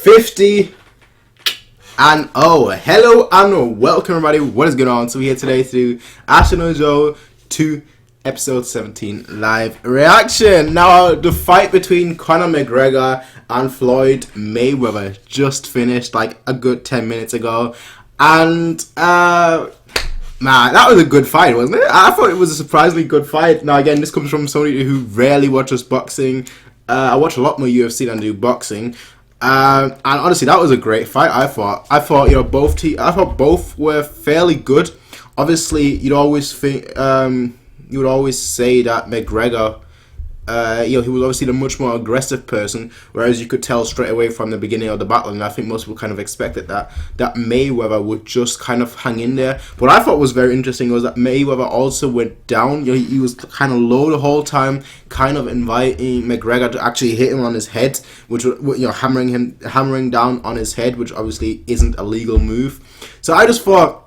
50 and hello and welcome everybody. What is going on? So we're here today to do Ashita 2 episode 17 live reaction. Now the fight between Conor McGregor and Floyd Mayweather just finished like a good 10 minutes ago, and man, that was a good fight, wasn't it? I thought it was a surprisingly good fight. Now again, this comes from somebody who rarely watches boxing. I watch a lot more UFC than I do boxing. And honestly, that was a great fight. I thought both were fairly good. Obviously, you'd always think, you would always say that McGregor, he was obviously the much more aggressive person, whereas you could tell straight away from the beginning of the battle, and I think most people kind of expected that Mayweather would just kind of hang in there. What I thought was very interesting was that Mayweather also went down. He was kind of low the whole time, kind of inviting McGregor to actually hit him on his head, which hammering down on his head, which obviously isn't a legal move. So I just thought.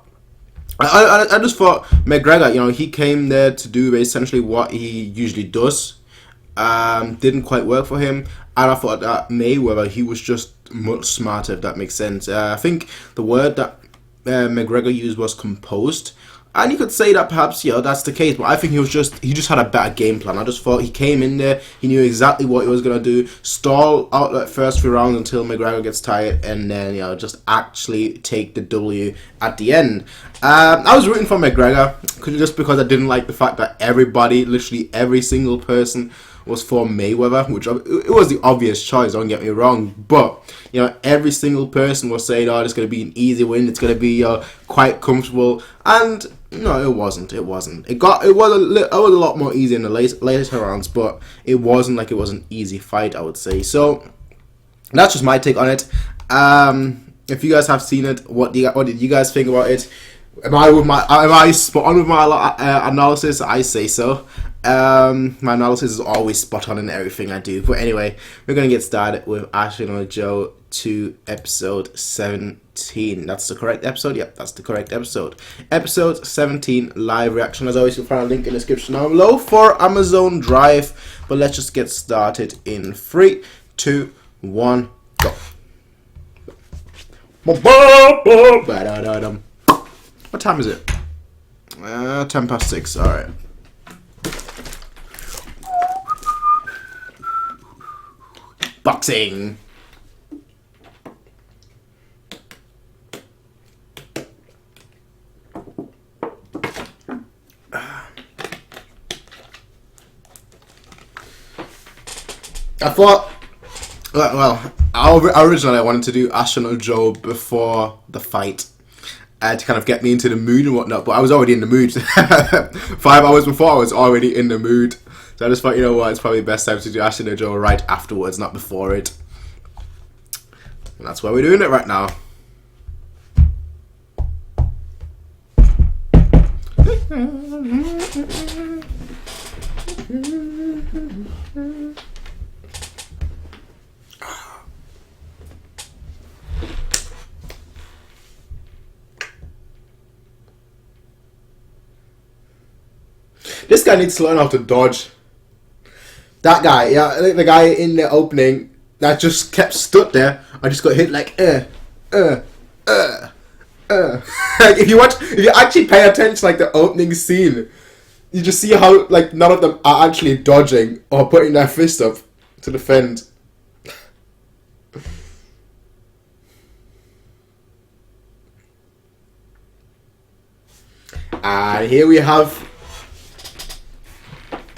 I just thought McGregor, he came there to do essentially what he usually does. Didn't quite work for him, and I thought that Mayweather, he was just much smarter, if that makes sense. I think the word that McGregor used was composed, and you could say that perhaps that's the case, but I think he just had a better game plan. I just thought he came in there, he knew exactly what he was gonna do, stall out that first few rounds until McGregor gets tired, and then just actually take the W at the end. I was rooting for McGregor just because I didn't like the fact that everybody, literally every single person, was for Mayweather, which it was the obvious choice, don't get me wrong, but every single person was saying, it's going to be an easy win, it's going to be quite comfortable, and no, it wasn't. It was a lot more easy in the later rounds, but it wasn't like it was an easy fight, I would say. So that's just my take on it. If you guys have seen it, what did you guys think about it? Am I spot on with my analysis? I say so. My analysis is always spot on in everything I do. But anyway, we're going to get started with Ashita 2 episode 17. That's the correct episode? Yep, that's the correct episode. Episode 17 live reaction. As always, you'll find a link in the description down below for Amazon Drive. But let's just get started in 3, 2, 1, go. What time is it? 10 past 6. Alright. Boxing. I thought, originally I wanted to do Ashita before the fight, to kind of get me into the mood and whatnot, but I was already in the mood. 5 hours before, I was already in the mood. So I just thought, it's probably the best time to do Ashita right afterwards, not before it. And that's why we're doing it right now. This guy needs to learn how to dodge. That guy, the guy in the opening that just kept stood there, I just got hit like Like if you actually pay attention, like the opening scene, you just see how like none of them are actually dodging or putting their fist up to defend. And here we have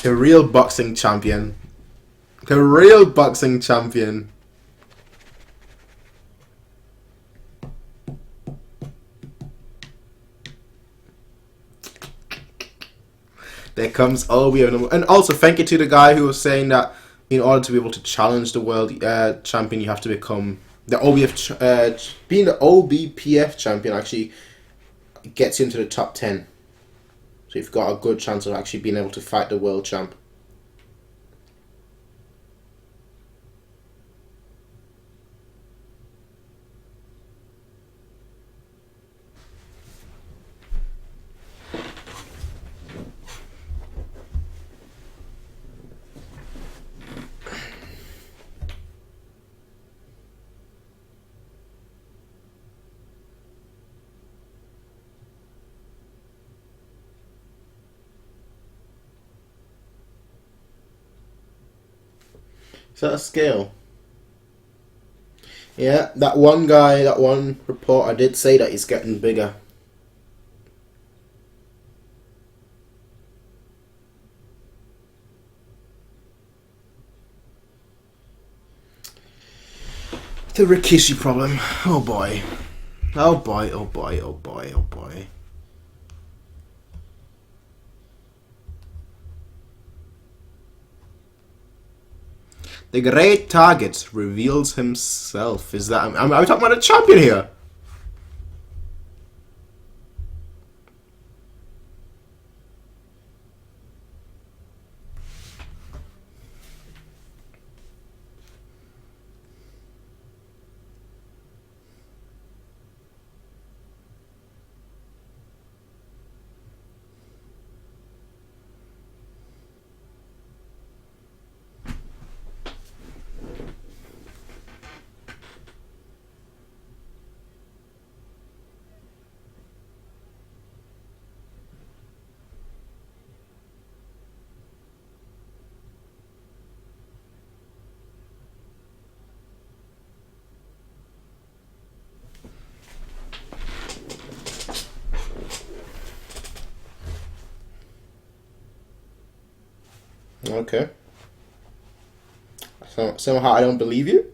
the real boxing champion. The real boxing champion. There comes Obi. And also thank you to the guy who was saying that in order to be able to challenge the world champion, you have to become the OBF. Being the OBPF champion actually gets you into the top 10. So you've got a good chance of actually being able to fight the world champ. Is that a scale? Yeah, that one guy, that one reporter did say that he's getting bigger. The Rikishi problem. Oh boy. Oh boy, oh boy, oh boy, oh boy. The great target reveals himself. Is that... Are we talking about a champion here? Okay. So, somehow I don't believe you?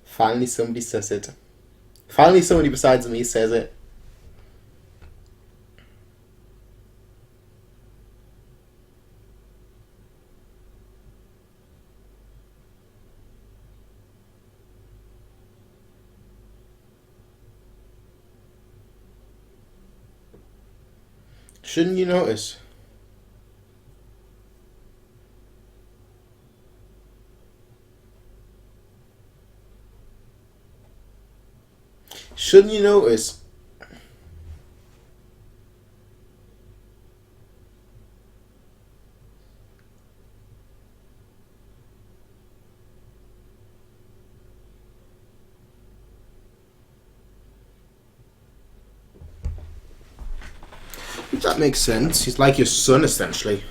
Finally somebody says it. Finally somebody besides me says it. Shouldn't you notice? Shouldn't you notice? That makes sense. He's like your son, essentially.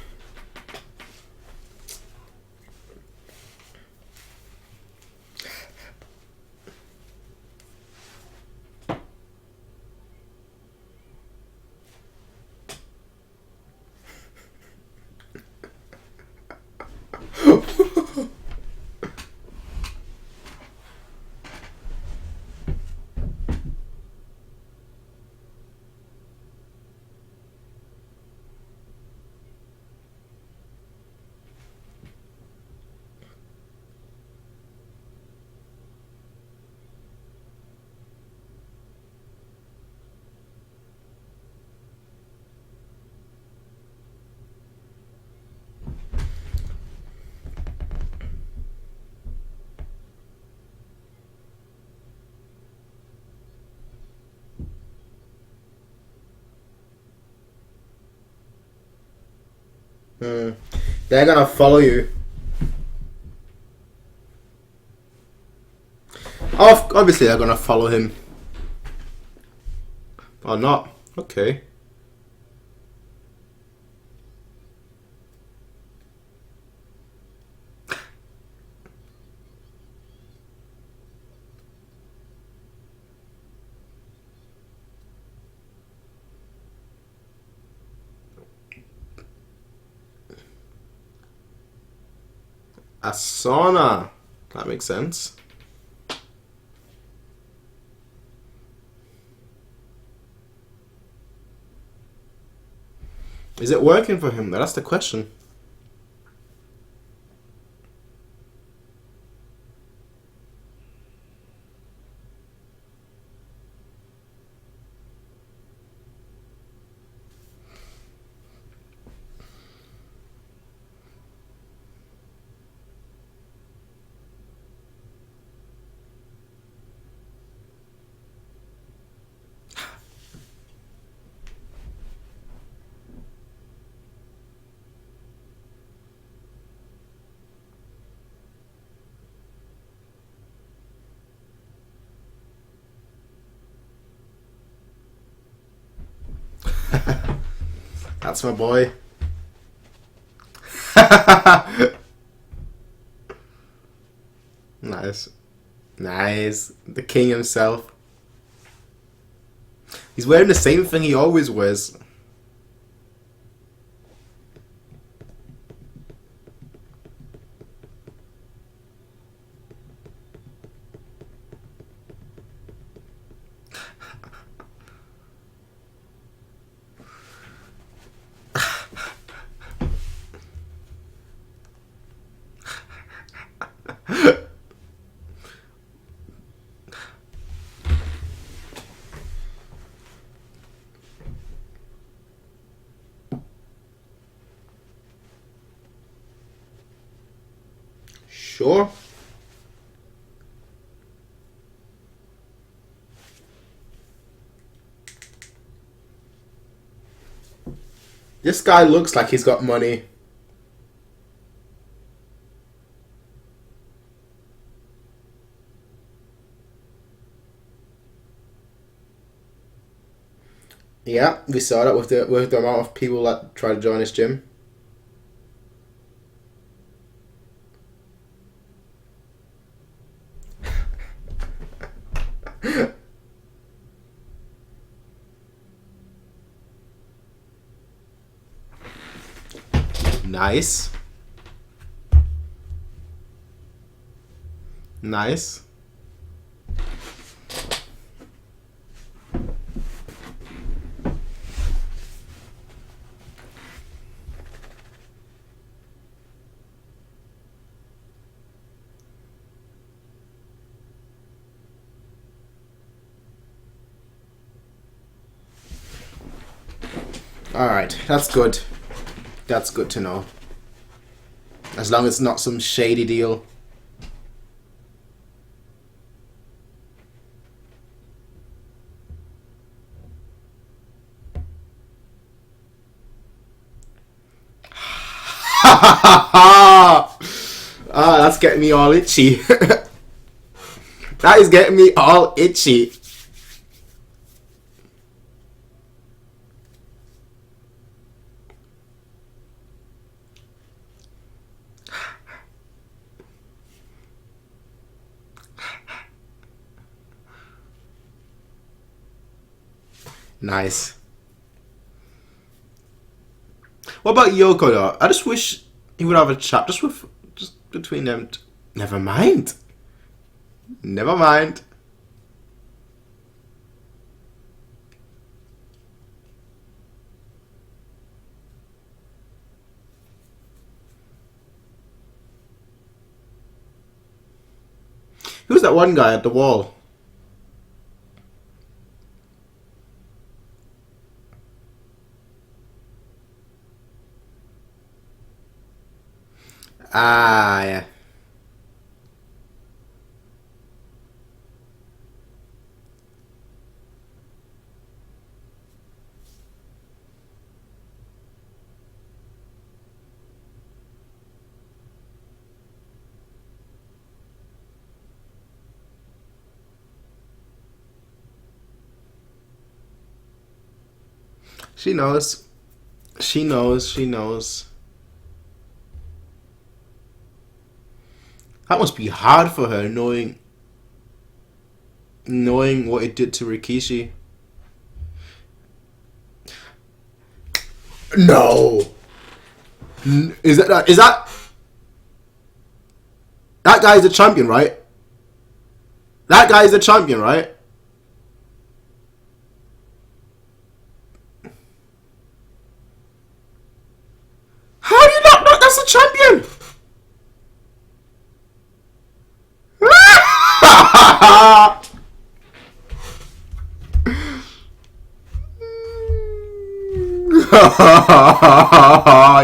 They're gonna follow you. Obviously, they're gonna follow him. Or not. Okay. A sauna. That makes sense. Is it working for him? That's the question. That's my boy. Nice. Nice. The king himself. He's wearing the same thing he always wears. Sure. This guy looks like he's got money. Yeah, we saw that with the amount of people that try to join his gym. Nice. Nice. Alright, that's good. That's good to know. As long as it's not some shady deal. Ah, that's getting me all itchy. That is getting me all itchy. Nice. What about Yoko though? I just wish he would have a chat just between them. Never mind. Never mind. Who's that one guy at the wall? Ah, yeah. She knows. She knows. She knows. That must be hard for her, knowing what it did to Rikishi. No. Is that that guy's the champion, right? That guy's the champion, right? How do you not know that's the champion?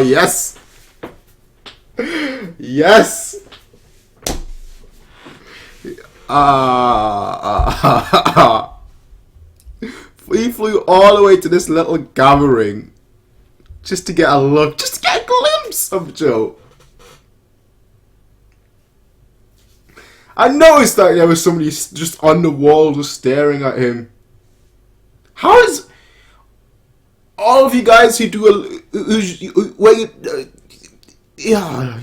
Yes. Yes. We flew all the way to this little gathering just to get a look, just to get a glimpse of Joe. I noticed that there was somebody just on the wall just staring at him. How is... all of you guys who do yeah,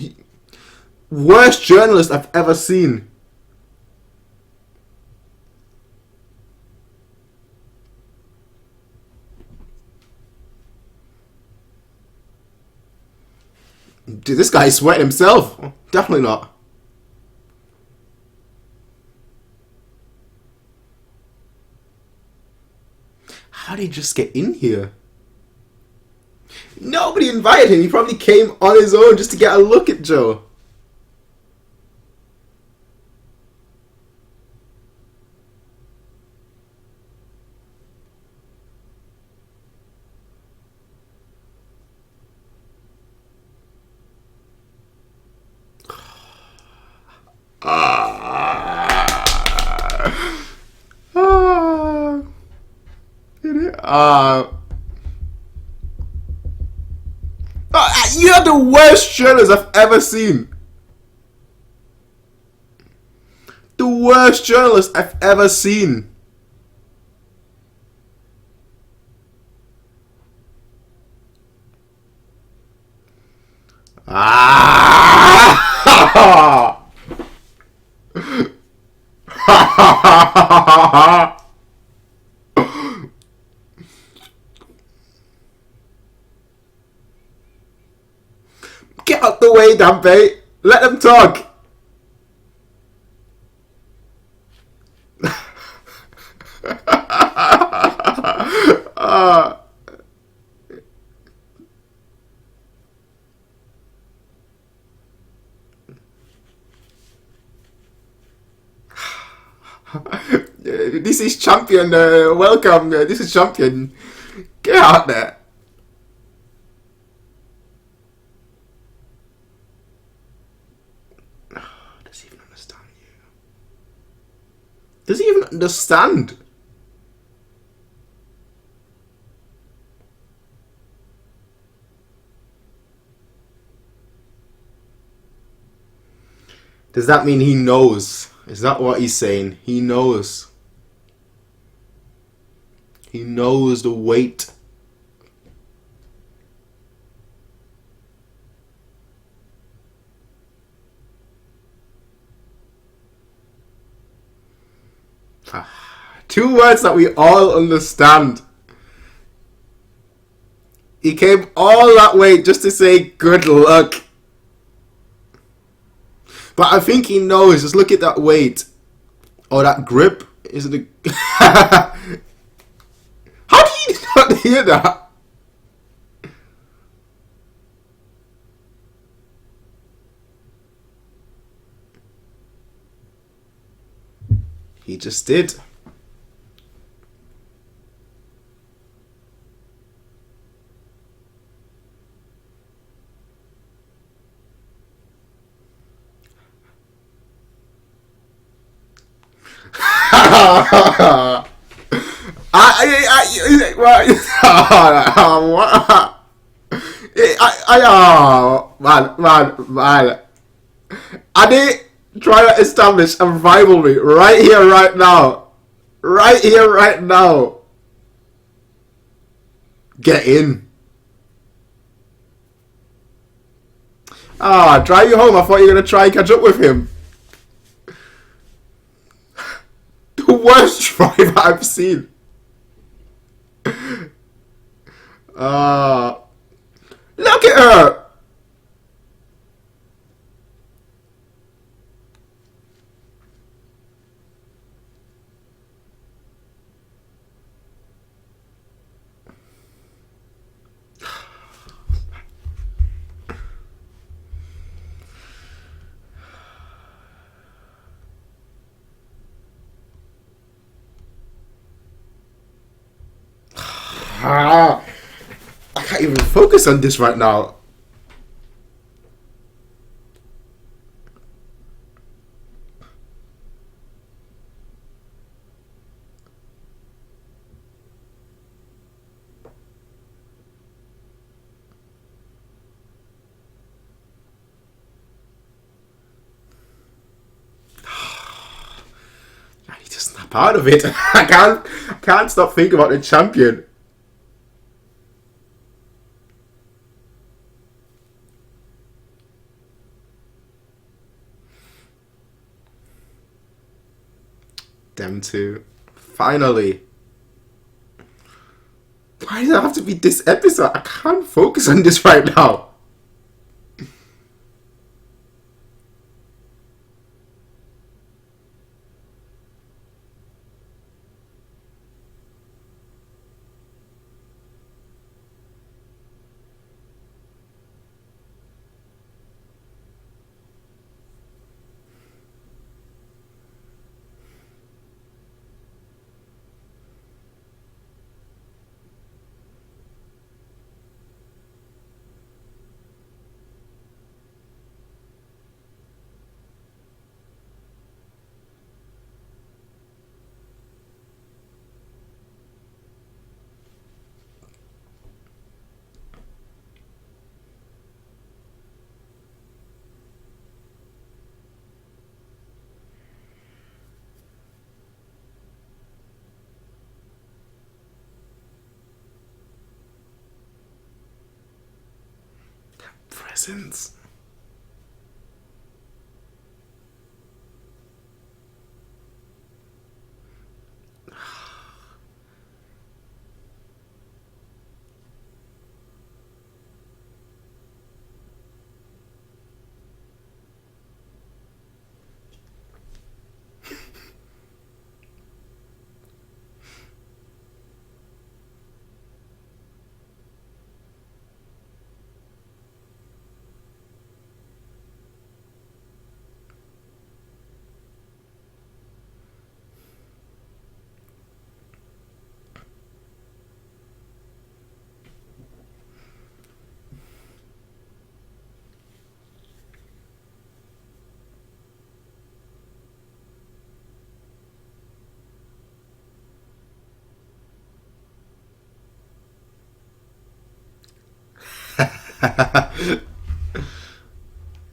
worst journalist I've ever seen. Dude, this guy sweat himself. Definitely not. How did he just get in here? Nobody invited him. He probably came on his own just to get a look at Joe. You're the worst journalist I've ever seen. The worst journalist I've ever seen. Get out the way, Dampe. Let them talk. This is champion. Welcome. This is champion. Get out there. Does he even understand you? Does he even understand? Does that mean he knows? Is that what he's saying? He knows. He knows the weight. Two words that we all understand. He came all that way just to say good luck. But I think he knows. Just look at that weight. Or that grip. Is it a... How did you not hear that? He just did. Man. I need try to establish a rivalry right here, right now. Right here, right now. Get in. Drive you home. I thought you were going to try and catch up with him. The worst driver I've seen. Look at her. I can't even focus on this right now. I need to snap out of it. I can't stop thinking about the champion. Them two. Finally. Why does it have to be this episode? I can't focus on this right now. Presents.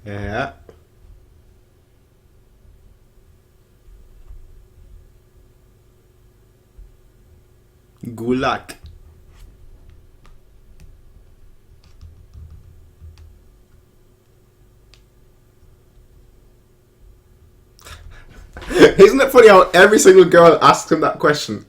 Yeah. Gulak. Isn't it funny how every single girl asks him that question?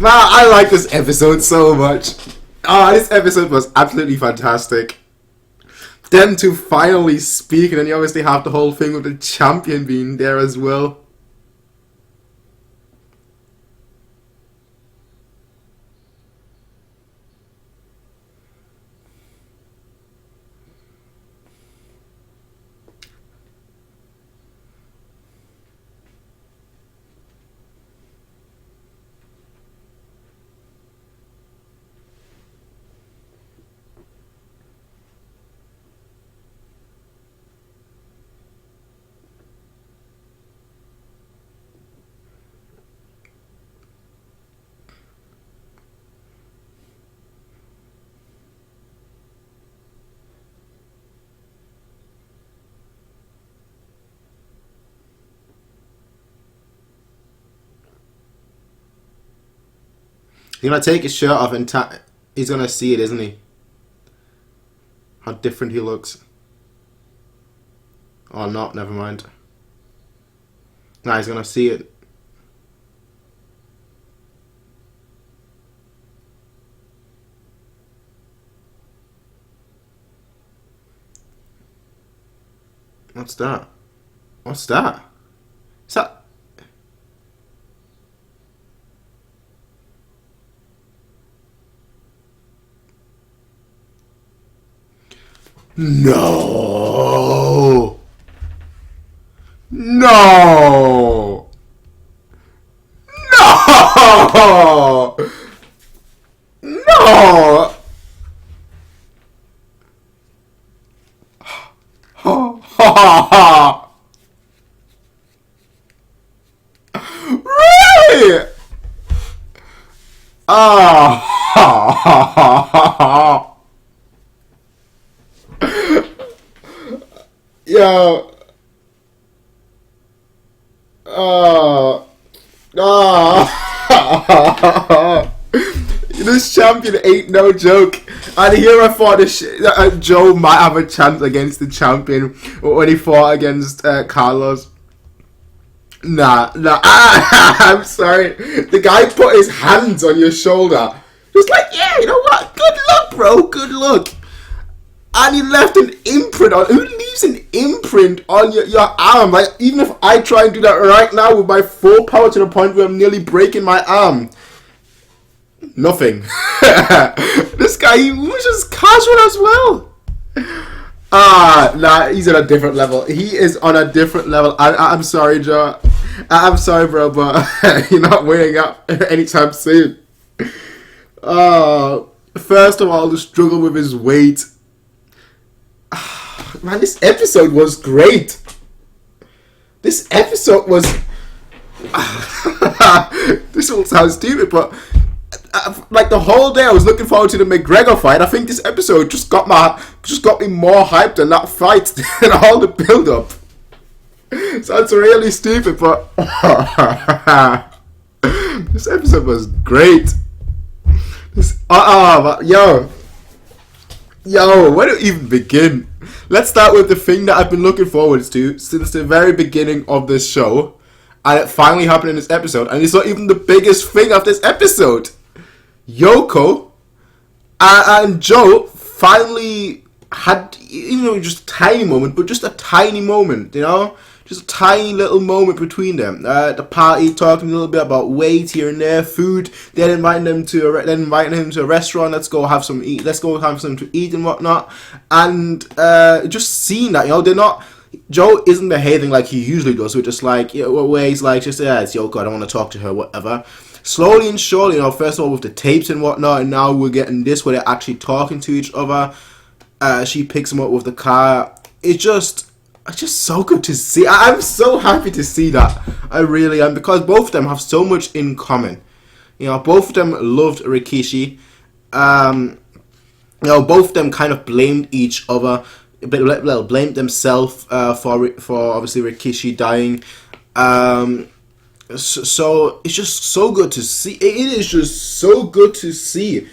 Man, I like this episode so much. This episode was absolutely fantastic. Them two finally speak, and then you obviously have the whole thing with the champion being there as well. He's gonna take his shirt off and he's gonna see it, isn't he? How different he looks. Or not, never mind. Nah, he's gonna see it. What's that? What's that? Is that... No! No! No! No! Oh. Yo. Oh. Oh. This champion ain't no joke. And here I thought Joe might have a chance against the champion when he fought against Carlos. Nah. I'm sorry. The guy put his hands on your shoulder. Just like, yeah, you know what? Good luck, bro. Good luck. And he left an imprint on. Who leaves an imprint on your arm? Like, even if I try and do that right now with my full power to the point where I'm nearly breaking my arm. Nothing. This guy, he was just casual as well. Nah, he's on a different level. He is on a different level. I'm sorry, Joe. I'm sorry, bro, but you're not winning up anytime soon. First of all, the struggle with his weight. Man, this episode was great. This episode was... This will sound stupid, but... like the whole day I was looking forward to the McGregor fight. I think this episode just got me more hyped than that fight than all the build up. Sounds really stupid, but this episode was great. But yo, where to even begin? Let's start with the thing that I've been looking forward to since the very beginning of this show, and it finally happened in this episode, and it's not even the biggest thing of this episode. Yoko and Joe finally had, just a tiny moment, but just a tiny moment, just a tiny little moment between them. The party, talking a little bit about weight here and there, food. Then inviting him to a restaurant. Let's go have some to eat and whatnot. And just seeing that, they're not. Joe isn't behaving like he usually does, which is like, where he's like, just it's Yoko, I don't want to talk to her, whatever. Slowly and surely, first of all with the tapes and whatnot, and now we're getting this where they're actually talking to each other. She picks him up with the car. It's just so good to see. I'm so happy to see that. I really am, because both of them have so much in common. Both of them loved Rikishi. Both of them kind of blamed each other, blamed themselves for obviously Rikishi dying. So it's just so good to see. It is just so good to see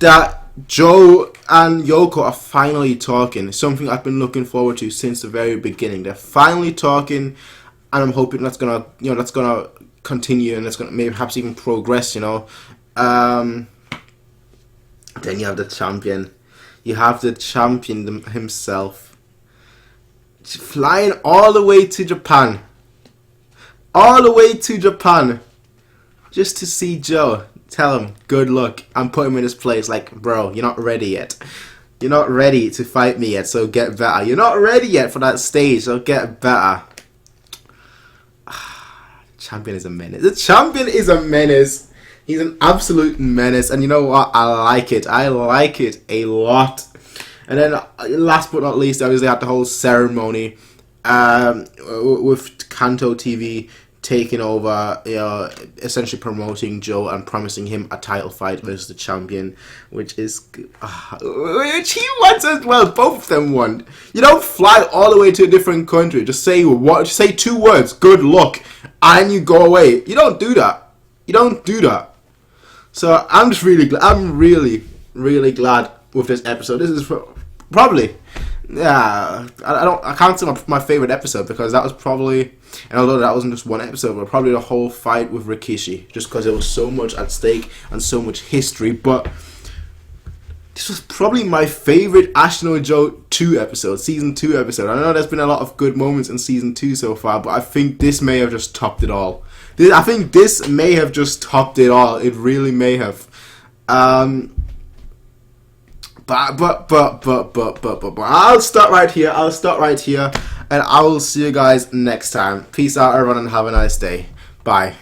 that Joe and Yoko are finally talking. Something I've been looking forward to since the very beginning. They're finally talking, and I'm hoping that's gonna continue, and it's gonna maybe perhaps even progress. Then you have the champion. You have the champion himself, flying all the way to Japan. All the way to Japan, just to see Joe. Tell him good luck and put him in his place. Like, bro, you're not ready yet. You're not ready to fight me yet, so get better. You're not ready yet for that stage, so get better. Champion is a menace. The champion is a menace. He's an absolute menace, and you know what? I like it. I like it a lot. And then, last but not least, obviously had the whole ceremony with Kanto TV taking over, essentially promoting Joe and promising him a title fight versus the champion, which he wants as well. Both of them want. You don't fly all the way to a different country. Just say two words, good luck, and you go away. You don't do that. So I'm just really glad. I'm really, really glad with this episode. This is probably. Yeah, I can't say my favorite episode, because that was probably, and although that wasn't just one episode, but probably the whole fight with Rikishi, just because there was so much at stake and so much history. But this was probably my favorite Ashita Joe 2 episode, season 2 episode. I know there's been a lot of good moments in season 2 so far, but I think this may have just topped it all. I think this may have just topped it all. It really may have. But I'll start right here, and I will see you guys next time. Peace out, everyone, and have a nice day. Bye.